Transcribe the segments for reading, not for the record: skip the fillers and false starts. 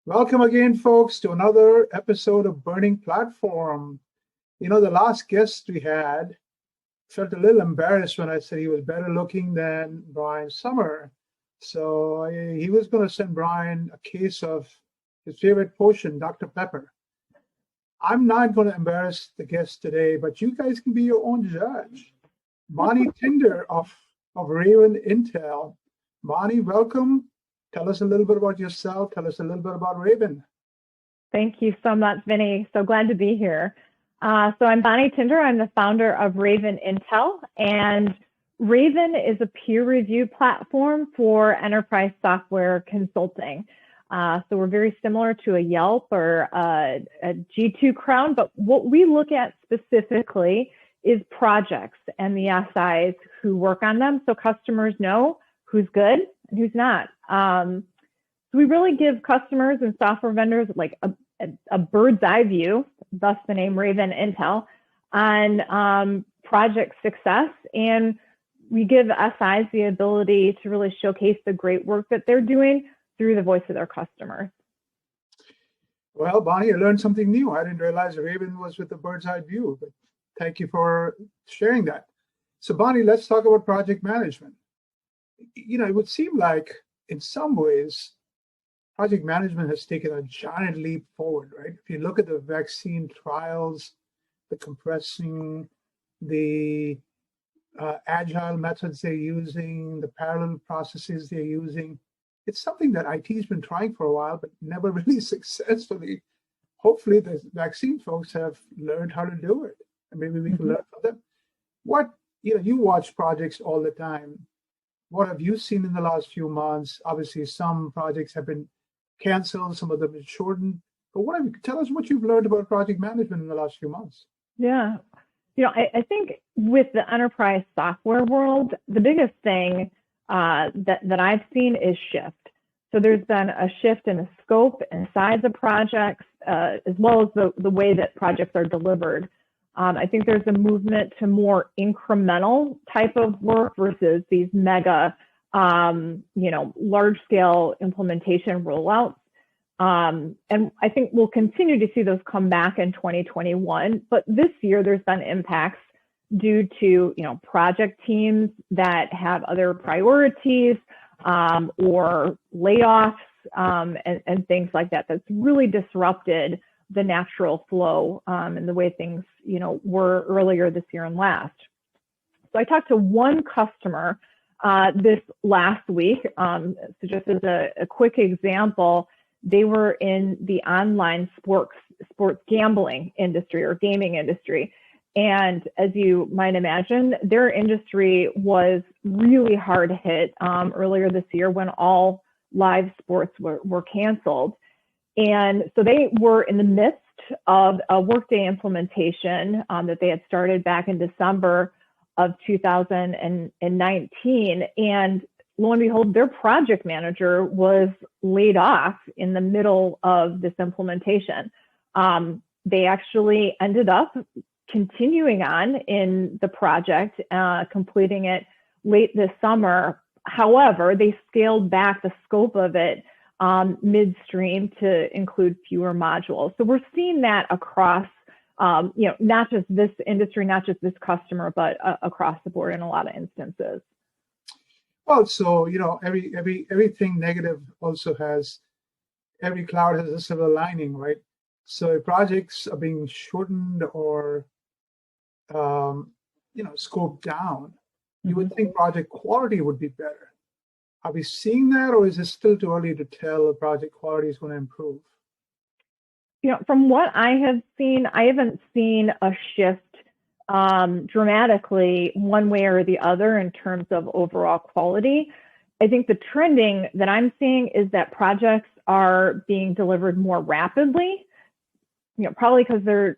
Welcome again, folks, to another episode of Burning Platform. The last guest we had felt a little embarrassed when I said he was better looking than Brian Summer. So he was going to send Brian a case of his favorite potion, Dr. Pepper. I'm not going to embarrass the guest today, but you guys can be your own judge. Bonnie Tinder of Raven Intel. Bonnie, welcome. Tell us a little bit about yourself. Tell us a little bit about Raven. Thank you so much, Vinnie. So glad to be here. So I'm Bonnie Tinder. I'm the founder of Raven Intel, and Raven is a peer review platform for enterprise software consulting. So we're very similar to a Yelp or a G2 Crown, but what we look at specifically is projects and the SIs who work on them, so customers know who's good and who's not. So we really give customers and software vendors like a bird's eye view, thus the name Raven Intel, on project success. And we give SIs the ability to really showcase the great work that they're doing through the voice of their customers. Well, Bonnie, I learned something new. I didn't realize Raven was with the bird's eye view, but thank you for sharing that. So, Bonnie, let's talk about project management. It would seem like in some ways, project management has taken a giant leap forward, right? If you look at the vaccine trials, the compressing, the agile methods they're using, the parallel processes they're using, it's something that IT's been trying for a while, but never really successfully. Hopefully, the vaccine folks have learned how to do it, and maybe we can learn from them. You watch projects all the time. What have you seen in the last few months? Obviously, some projects have been canceled, some of them have been shortened. But tell us what you've learned about project management in the last few months. Yeah. I think with the enterprise software world, the biggest thing that I've seen is shift. So there's been a shift in the scope and size of projects, as well as the way that projects are delivered. I think there's a movement to more incremental type of work versus these mega, large scale implementation rollouts. And I think we'll continue to see those come back in 2021. But this year, there's been impacts due to, project teams that have other priorities or layoffs and things like that. That's really disrupted the natural flow and the way things, were earlier this year and last. So I talked to one customer this last week. So just as a quick example, they were in the online sports gambling industry or gaming industry. And as you might imagine, their industry was really hard hit earlier this year when all live sports were canceled. And so they were in the midst of a Workday implementation that they had started back in December of 2019. And lo and behold, their project manager was laid off in the middle of this implementation. They actually ended up continuing on in the project, completing it late this summer. However, they scaled back the scope of it midstream to include fewer modules. So we're seeing that across, not just this industry, not just this customer, but across the board in a lot of instances. Well, so everything negative also every cloud has a silver lining, right? So if projects are being shortened or scoped down, you would think project quality would be better. Are we seeing that, or is it still too early to tell if project quality is going to improve? From what I have seen, I haven't seen a shift dramatically one way or the other in terms of overall quality. I think the trending that I'm seeing is that projects are being delivered more rapidly, probably because they're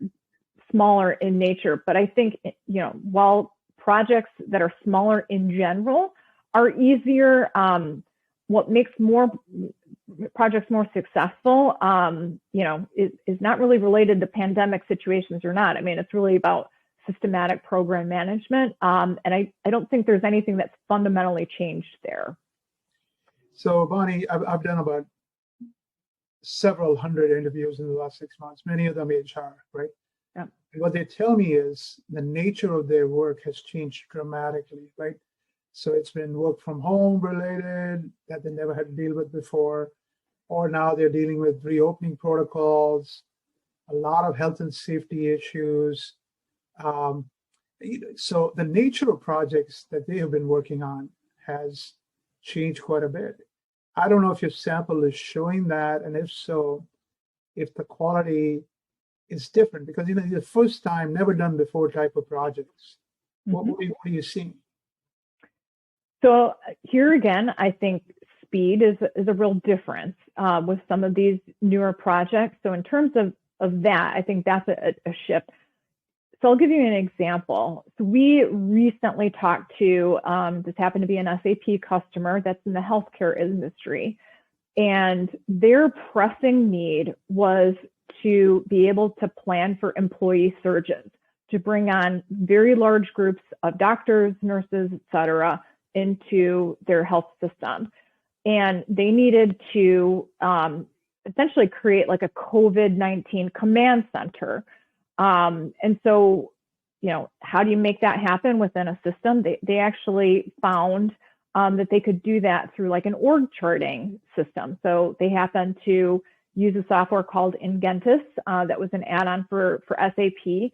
smaller in nature. But I think, while projects that are smaller in general are easier, what makes projects more successful, is not really related to pandemic situations or not. I mean, it's really about systematic program management. And I don't think there's anything that's fundamentally changed there. So, Bonnie, I've done about several hundred interviews in the last 6 months, many of them HR, right? Yeah. And what they tell me is the nature of their work has changed dramatically, right? So it's been work from home related that they never had to deal with before, or now they're dealing with reopening protocols, a lot of health and safety issues. Um, so the nature of projects that they have been working on has changed quite a bit. I don't know if your sample is showing that, and if so, if the quality is different, because the first time, never done before type of projects. What are you seeing? So here again, I think speed is a real difference with some of these newer projects. So in terms of that, I think that's a shift. So I'll give you an example. So we recently talked to, this happened to be an SAP customer that's in the healthcare industry, and their pressing need was to be able to plan for employee surges, to bring on very large groups of doctors, nurses, et cetera, into their health system. And they needed to essentially create like a COVID-19 command center. And so, how do you make that happen within a system? They actually found that they could do that through like an org charting system. So they happened to use a software called Ingentis that was an add-on for SAP,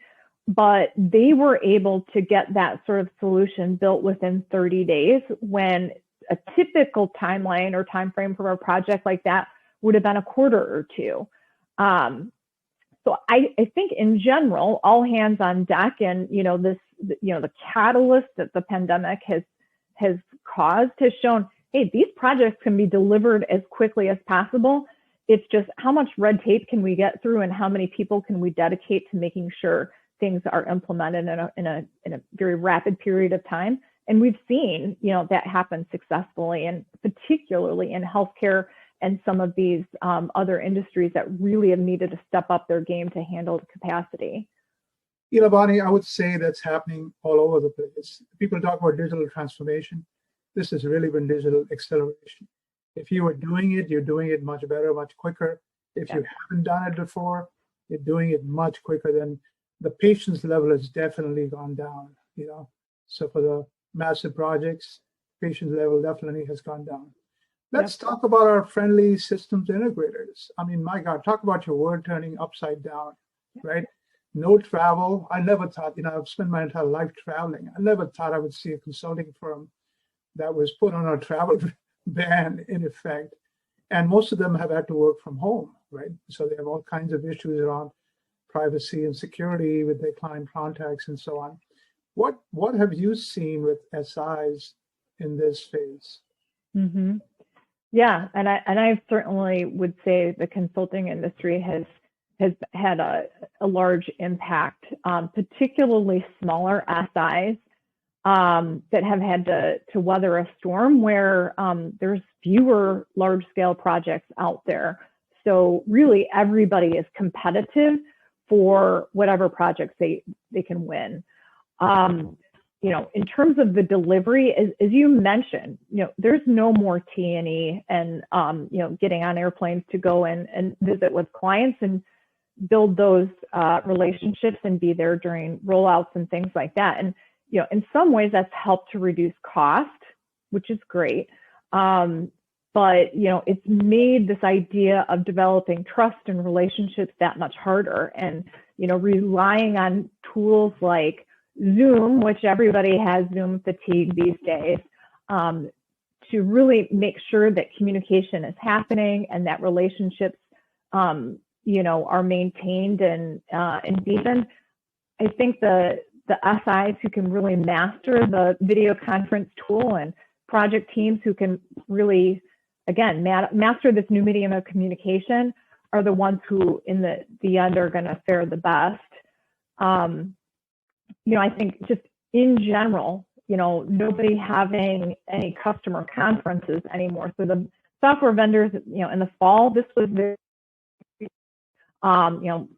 but they were able to get that sort of solution built within 30 days when a typical timeline or time frame for a project like that would have been a quarter or two. So I think in general, all hands on deck, and the catalyst that the pandemic has caused has shown, hey, these projects can be delivered as quickly as possible. It's just how much red tape can we get through, and how many people can we dedicate to making sure things are implemented in a very rapid period of time. And we've seen that happen successfully, and particularly in healthcare and some of these other industries that really have needed to step up their game to handle the capacity. Bonnie, I would say that's happening all over the place. People talk about digital transformation. This has really been digital acceleration. If you are doing it, you're doing it much better, much quicker. If you haven't done it before, you're doing it much quicker. Than the patience level has definitely gone down, So for the massive projects, patience level definitely has gone down. Let's talk about our friendly systems integrators. I mean, my God, talk about your world turning upside down, right? No travel. I never thought, I've spent my entire life traveling. I never thought I would see a consulting firm that was put on a travel ban in effect. And most of them have had to work from home, right? So they have all kinds of issues around privacy and security with their client contacts and so on. What have you seen with SIs in this phase? Mm-hmm. Yeah, and I certainly would say the consulting industry has had a large impact, particularly smaller SIs that have had to weather a storm where there's fewer large-scale projects out there. So really, everybody is competitive for whatever projects they can win. In terms of the delivery, as you mentioned, there's no more T&E and, getting on airplanes to go and visit with clients and build those relationships and be there during rollouts and things like that. And, in some ways that's helped to reduce cost, which is great. But, it's made this idea of developing trust and relationships that much harder. And, relying on tools like Zoom, which everybody has Zoom fatigue these days, to really make sure that communication is happening and that relationships, are maintained and deepened. I think the SIs who can really master the video conference tool and project teams who can really, again, master this new medium of communication are the ones who in the end are going to fare the best. I think just in general, nobody having any customer conferences anymore. So the software vendors, in the fall, this was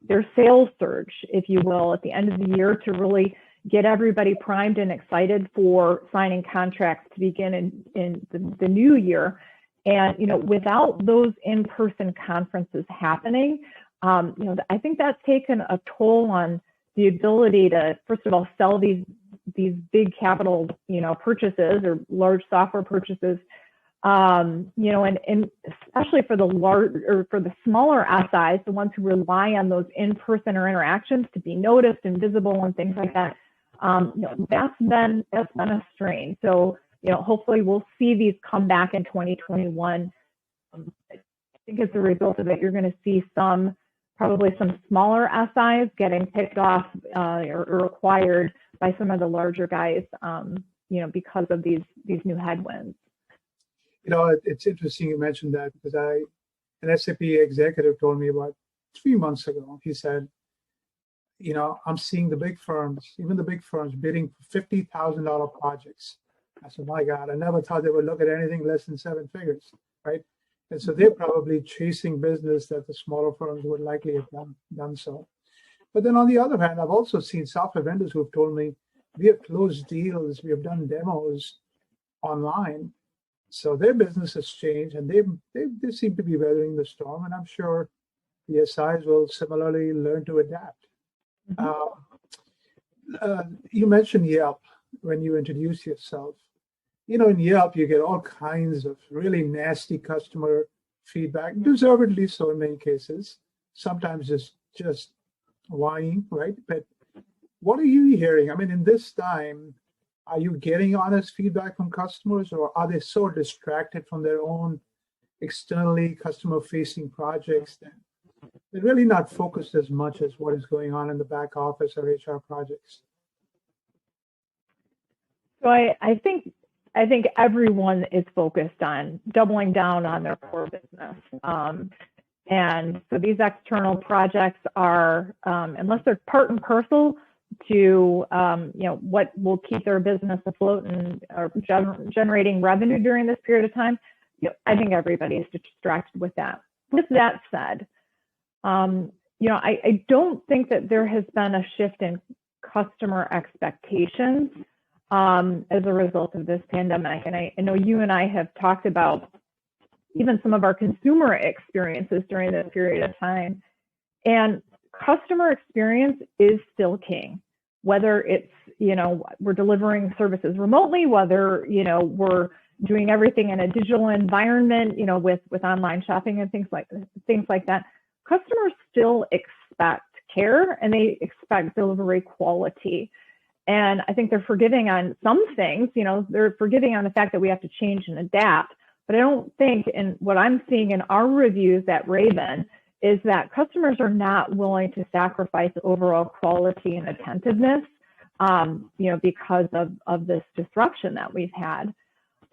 their sales surge, if you will, at the end of the year to really get everybody primed and excited for signing contracts to begin in the new year. And, without those in-person conferences happening, I think that's taken a toll on the ability to, first of all, sell these big capital, purchases or large software purchases, and especially for the smaller SIs, the ones who rely on those in-person or interactions to be noticed and visible and things like that. That's been a strain. So, hopefully we'll see these come back in 2021. I think as a result of it, you're going to see probably some smaller SIs getting picked off or acquired by some of the larger guys, because of these new headwinds. It's interesting you mentioned that, because an SAP executive told me about 3 months ago. He said, I'm seeing the big firms, even the big firms, bidding for $50,000 projects. I said, my God, I never thought they would look at anything less than 7 figures, right? And so they're probably chasing business that the smaller firms would likely have done so. But then on the other hand, I've also seen software vendors who have told me, we have closed deals, we have done demos online. So their business has changed, and they seem to be weathering the storm. And I'm sure the SIs will similarly learn to adapt. You mentioned Yelp when you introduced yourself. In Yelp, you get all kinds of really nasty customer feedback, deservedly so in many cases. Sometimes it's just whining, right? But what are you hearing? I mean, in this time, are you getting honest feedback from customers, or are they so distracted from their own externally customer-facing projects that they're really not focused as much as what is going on in the back office or HR projects? So I think everyone is focused on doubling down on their core business. And so these external projects are, unless they're part and parcel to, what will keep their business afloat and are generating revenue during this period of time, I think everybody is distracted with that. With that said, I don't think that there has been a shift in customer expectations as a result of this pandemic. And I know you and I have talked about even some of our consumer experiences during this period of time. And customer experience is still king, whether it's, we're delivering services remotely, whether, we're doing everything in a digital environment, with online shopping and things like that. Customers still expect care, and they expect delivery quality. And I think they're forgiving on some things, they're forgiving on the fact that we have to change and adapt. But I don't think, and what I'm seeing in our reviews at Raven, is that customers are not willing to sacrifice overall quality and attentiveness, because of this disruption that we've had.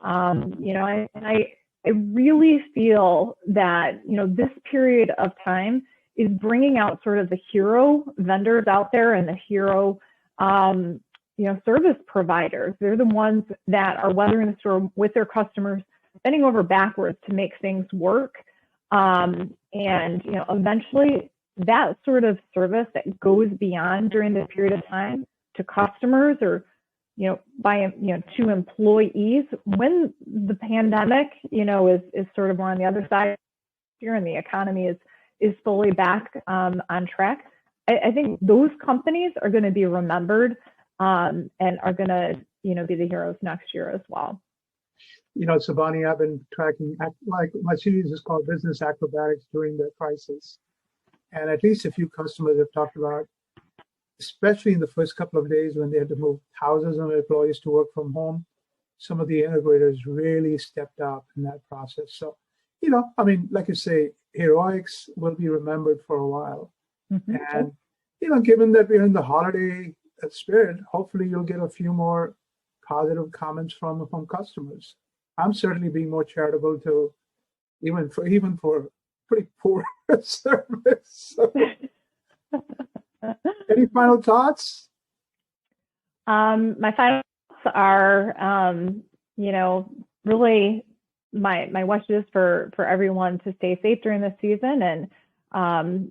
I really feel that, this period of time is bringing out sort of the hero vendors out there and the hero, service providers. They're the ones that are weathering the storm with their customers, bending over backwards to make things work. And, eventually that sort of service that goes beyond during this period of time to customers or, to employees, when the pandemic, is sort of on the other side here and the economy is fully back on track, I think those companies are going to be remembered and are going to, be the heroes next year as well. Sabani, I've been tracking, like my series is called Business Acrobatics during the crisis. And at least a few customers have talked about, especially in the first couple of days when they had to move thousands of employees to work from home, some of the integrators really stepped up in that process. So, like you say, heroics will be remembered for a while. Mm-hmm. And, given that we're in the holiday spirit, hopefully you'll get a few more positive comments from customers. I'm certainly being more charitable to even for pretty poor service. So. Any final thoughts? My final thoughts are, really my wishes for everyone to stay safe during this season and,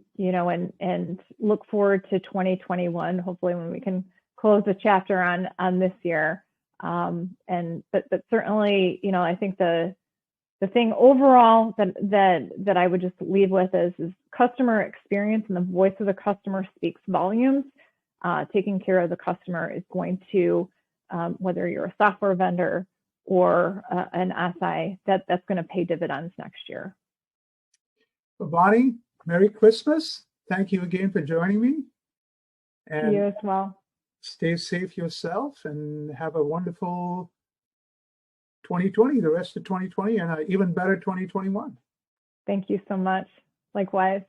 and look forward to 2021, hopefully when we can close the chapter on this year. But certainly, I think the the thing overall that I would just leave with is customer experience, and the voice of the customer speaks volumes. Taking care of the customer is going to, whether you're a software vendor or an SI, that's going to pay dividends next year. Well, Bonnie, Merry Christmas. Thank you again for joining me. And you as well. Stay safe yourself and have a wonderful 2020, the rest of 2020, and an even better 2021. Thank you so much. Likewise.